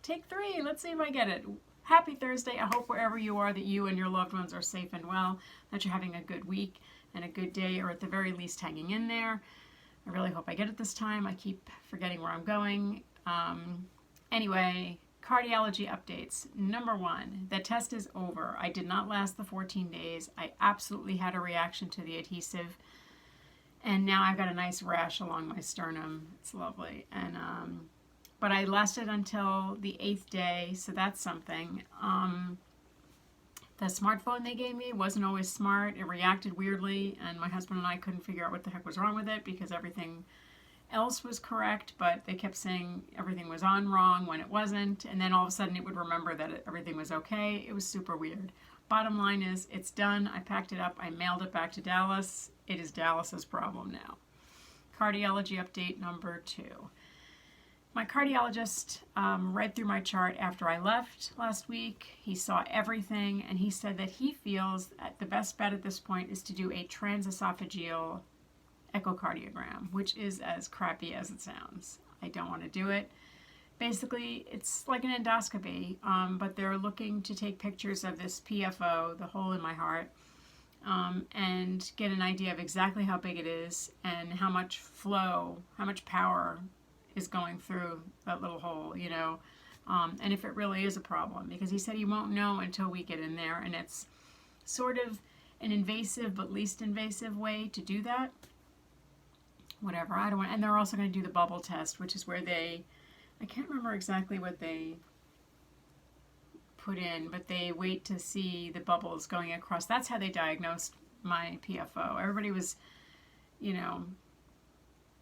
take 3. Let's see if I get it. Happy Thursday. I hope wherever you are that you and your loved ones are safe and well, that you're having a good week and a good day, or at the very least hanging in there. I really hope I get it this time. I keep forgetting where I'm going. Anyway, cardiology updates. Number 1, the test is over. I did not last the 14 days. I absolutely had a reaction to the adhesive. And now I've got a nice rash along my sternum. It's lovely. And but I lasted until the 8th day, so that's something. The smartphone they gave me wasn't always smart. It reacted weirdly, and my husband and I couldn't figure out what the heck was wrong with it because everything else was correct, but they kept saying everything was on wrong when it wasn't, and then all of a sudden it would remember that everything was okay. It was super weird. Bottom line is, it's done. I packed it up. I mailed it back to Dallas. It is Dallas's problem now. Cardiology update number 2. My cardiologist read through my chart after I left last week. He saw everything, and he said that he feels that the best bet at this point is to do a transesophageal echocardiogram, which is as crappy as it sounds. I don't want to do it. Basically, it's like an endoscopy, but they're looking to take pictures of this PFO, the hole in my heart, and get an idea of exactly how big it is and how much flow, how much power is going through that little hole, you know, and if it really is a problem, because he said he won't know until we get in there, and it's sort of an invasive but least invasive way to do that. Whatever, I don't want, and they're also going to do the bubble test, which is where I can't remember exactly what they put in, but they wait to see the bubbles going across. That's how they diagnosed my PFO. Everybody was, you know,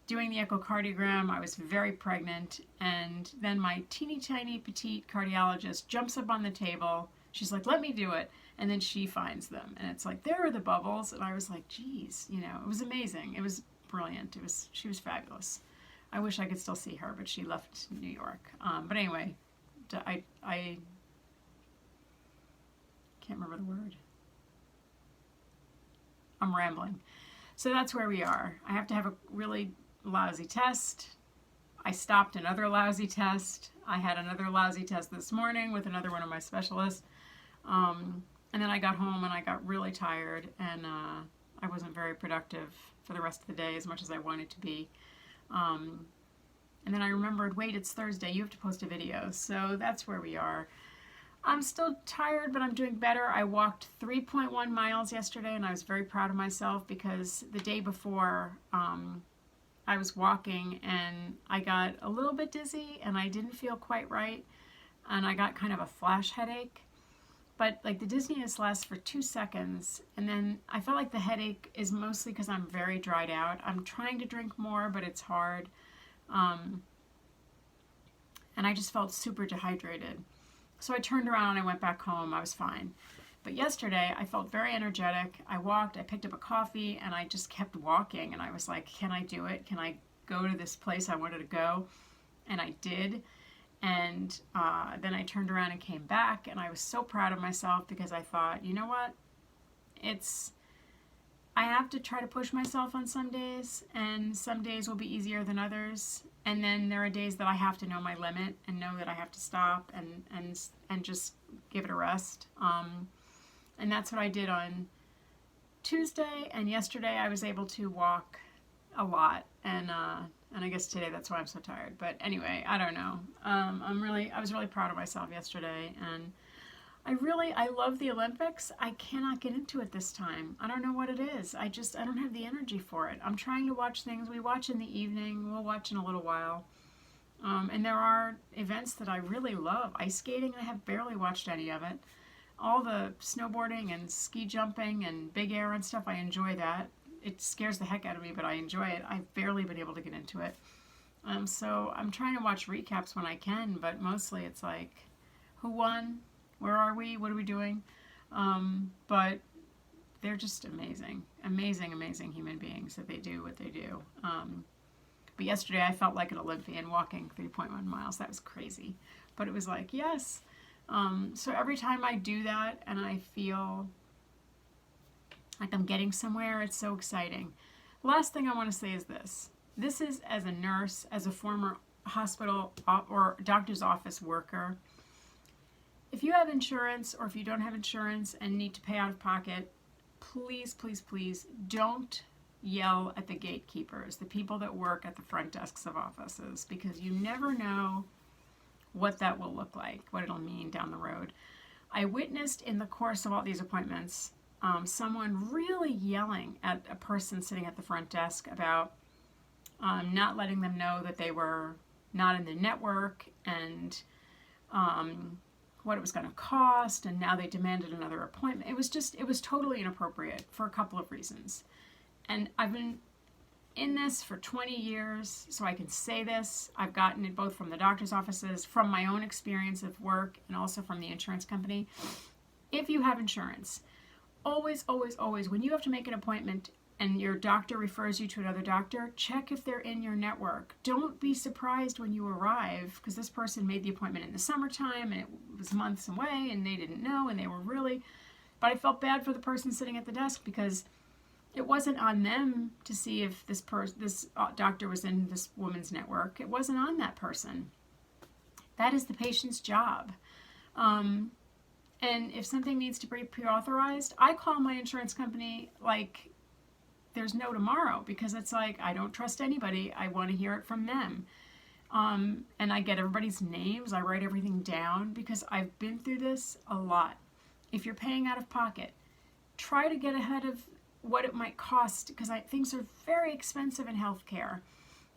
doing the echocardiogram. I was very pregnant, and then my teeny tiny petite cardiologist jumps up on the table. She's like, let me do it. And then she finds them, and it's like, there are the bubbles. And I was like, geez, you know, it was amazing. It was brilliant. She was fabulous. I wish I could still see her, but she left New York. But anyway, I can't remember the word. I'm rambling. So that's where we are. I have to have a really lousy test. I stopped another lousy test. I had another lousy test this morning with another one of my specialists. And then I got home and I got really tired, and I wasn't very productive for the rest of the day as much as I wanted to be. And then I remembered, wait, it's Thursday. You have to post a video. So that's where we are. I'm still tired, but I'm doing better. I walked 3.1 miles yesterday, and I was very proud of myself because the day before, I was walking and I got a little bit dizzy and I didn't feel quite right, and I got kind of a flash headache, but like the dizziness lasts for 2 seconds, and then I felt like the headache is mostly because I'm very dried out. I'm trying to drink more, but it's hard, and I just felt super dehydrated. So I turned around and I went back home. I was fine. But yesterday, I felt very energetic. I walked, I picked up a coffee, and I just kept walking. And I was like, can I do it? Can I go to this place I wanted to go? And I did. And then I turned around and came back, and I was so proud of myself because I thought, you know what? I have to try to push myself on some days, and some days will be easier than others. And then there are days that I have to know my limit and know that I have to stop and just give it a rest. And that's what I did on Tuesday, and yesterday I was able to walk a lot, and I guess today that's why I'm so tired. But anyway, I don't know. I was really proud of myself yesterday, and I love the Olympics. I cannot get into it this time. I don't know what it is. I don't have the energy for it. I'm trying to watch things. We watch in the evening. We'll watch in a little while. And there are events that I really love. Ice skating, I have barely watched any of it. All the snowboarding and ski jumping and big air and stuff, I enjoy that. It scares the heck out of me, but I enjoy it. I've barely been able to get into it. So I'm trying to watch recaps when I can, but mostly it's like, who won? Where are we? What are we doing? But they're just amazing. Amazing, amazing human beings that they do what they do. But yesterday I felt like an Olympian walking 3.1 miles. That was crazy. But it was like, yes. So every time I do that and I feel like I'm getting somewhere, it's so exciting. Last thing I want to say is this. This is as a nurse, as a former hospital or doctor's office worker, if you have insurance or if you don't have insurance and need to pay out of pocket, please, please, please don't yell at the gatekeepers, the people that work at the front desks of offices, because you never know what that will look like, what it'll mean down the road. I witnessed in the course of all these appointments someone really yelling at a person sitting at the front desk about not letting them know that they were not in the network and what it was going to cost, and now they demanded another appointment. It was totally inappropriate for a couple of reasons. And I've been in this for 20 years, so I can say this. I've gotten it both from the doctor's offices, from my own experience of work, and also from the insurance company. If you have insurance, always, always, always, when you have to make an appointment and your doctor refers you to another doctor, check if they're in your network. Don't be surprised when you arrive, because this person made the appointment in the summertime and it was months away and they didn't know, and they were really, but I felt bad for the person sitting at the desk, because it wasn't on them to see if this doctor was in this woman's network. It wasn't on that person. That is the patient's job. And if something needs to be pre-authorized, I call my insurance company like there's no tomorrow, because it's like, I don't trust anybody. I want to hear it from them. And I get everybody's names. I write everything down, because I've been through this a lot. If you're paying out of pocket, try to get ahead of what it might cost, because things are very expensive in healthcare.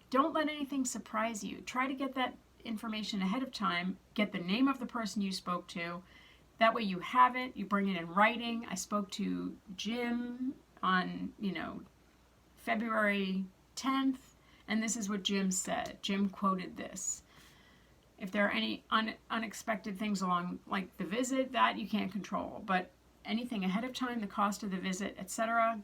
Don't let anything surprise you. Try to get that information ahead of time. Get the name of the person you spoke to. That way you have it. You bring it in writing. I spoke to Jim on, February 10th, and this is what Jim said. Jim quoted this. If there are any unexpected things along, like the visit, that you can't control, but anything ahead of time, the cost of the visit, etc.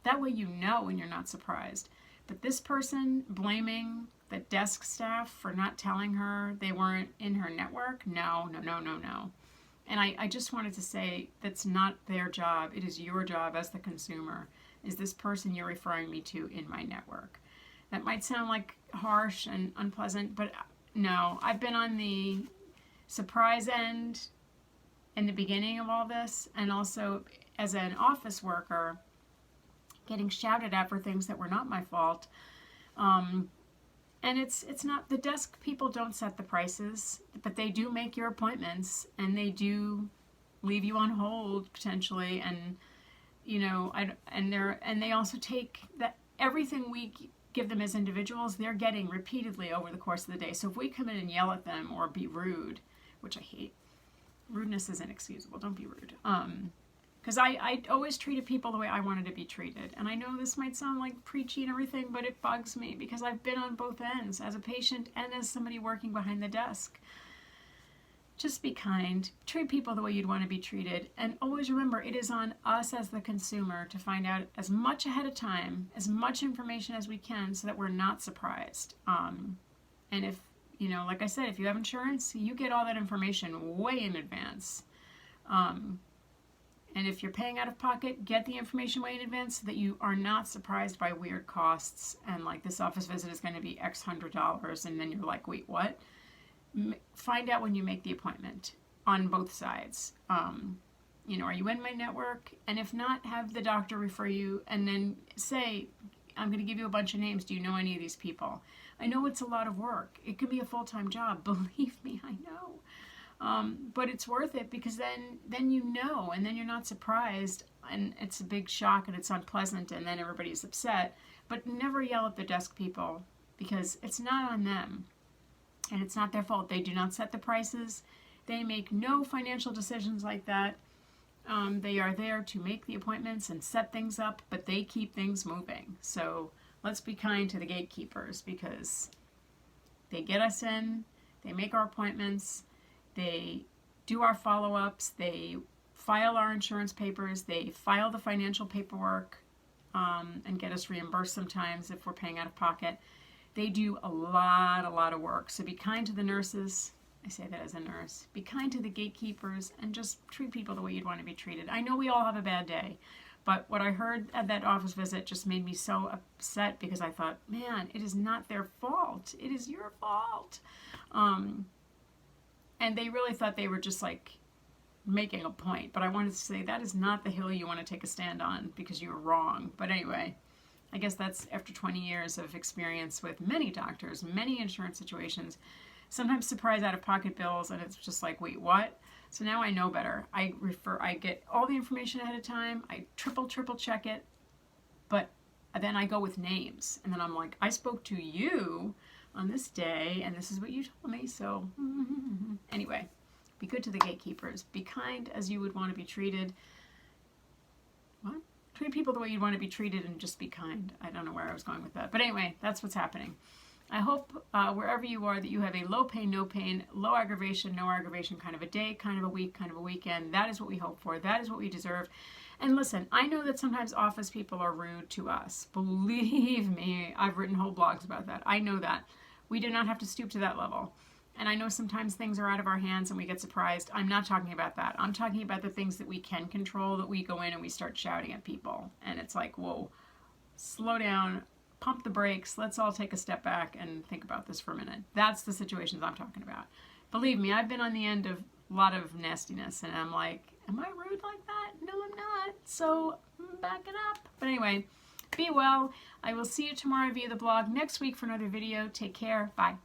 That way you know and you're not surprised. But this person blaming the desk staff for not telling her they weren't in her network, no. And I just wanted to say, that's not their job. It is your job as the consumer. Is this person you're referring me to in my network? That might sound like harsh and unpleasant, but no. I've been on the surprise end in the beginning of all this, and also as an office worker, getting shouted at for things that were not my fault. And it's not, the desk people don't set the prices, but they do make your appointments, and they do leave you on hold potentially, and and they also take that everything we give them as individuals, they're getting repeatedly over the course of the day. So if we come in and yell at them or be rude, which I hate, rudeness is inexcusable. Don't be rude. Because I always treated people the way I wanted to be treated. And I know this might sound like preachy and everything, but it bugs me, because I've been on both ends, as a patient and as somebody working behind the desk. Just be kind. Treat people the way you'd want to be treated. And always remember, it is on us as the consumer to find out as much ahead of time, as much information as we can, so that we're not surprised. And if, like I said, if you have insurance, you get all that information way in advance. And if you're paying out of pocket, get the information way in advance so that you are not surprised by weird costs. And like, this office visit is going to be X $100, and then you're like, wait, what? Find out when you make the appointment on both sides. Are you in my network? And if not, have the doctor refer you, and then say, I'm going to give you a bunch of names. Do you know any of these people? I know it's a lot of work. It could be a full-time job. Believe me, I know. But it's worth it, because then you know, and then you're not surprised, and it's a big shock, and it's unpleasant, and then everybody's upset. But never yell at the desk people, because it's not on them. And it's not their fault. They do not set the prices. They make no financial decisions like that. They are there to make the appointments and set things up, but they keep things moving. So let's be kind to the gatekeepers, because they get us in, they make our appointments, they do our follow-ups, they file our insurance papers, they file the financial paperwork, and get us reimbursed sometimes if we're paying out of pocket. They do a lot of work. So be kind to the nurses. I say that as a nurse. Be kind to the gatekeepers, and just treat people the way you'd want to be treated. I know we all have a bad day, But what I heard at that office visit just made me so upset because I thought, man, it is not their fault. It is your fault. And they really thought they were just like making a point. But I wanted to say that is not the hill you want to take a stand on because you were wrong. But anyway, I guess that's after 20 years of experience with many doctors, many insurance situations, sometimes surprise out-of-pocket bills, and it's just like, wait, what? So now I know better. I get all the information ahead of time. I triple check it, but then I go with names, and then I'm like, I spoke to you on this day, and this is what you told me. So anyway, be good to the gatekeepers. Be kind as you would want to be treated. What? Treat people the way you'd want to be treated, and just be kind. I don't know where I was going with that, but anyway, that's what's happening. I hope wherever you are that you have a low pain, no pain, low aggravation, no aggravation kind of a day, kind of a week, kind of a weekend. That is what we hope for. That is what we deserve. And listen, I know that sometimes office people are rude to us. Believe me, I've written whole blogs about that. I know that. We do not have to stoop to that level. And I know sometimes things are out of our hands and we get surprised. I'm not talking about that. I'm talking about the things that we can control, that we go in and we start shouting at people. And it's like, whoa, slow down. Pump the brakes, let's all take a step back and think about this for a minute. That's the situations I'm talking about. Believe me, I've been on the end of a lot of nastiness, and I'm like, am I rude like that? No, I'm not. So I'm backing up. But anyway, be well. I will see you tomorrow via the blog, next week for another video. Take care. Bye.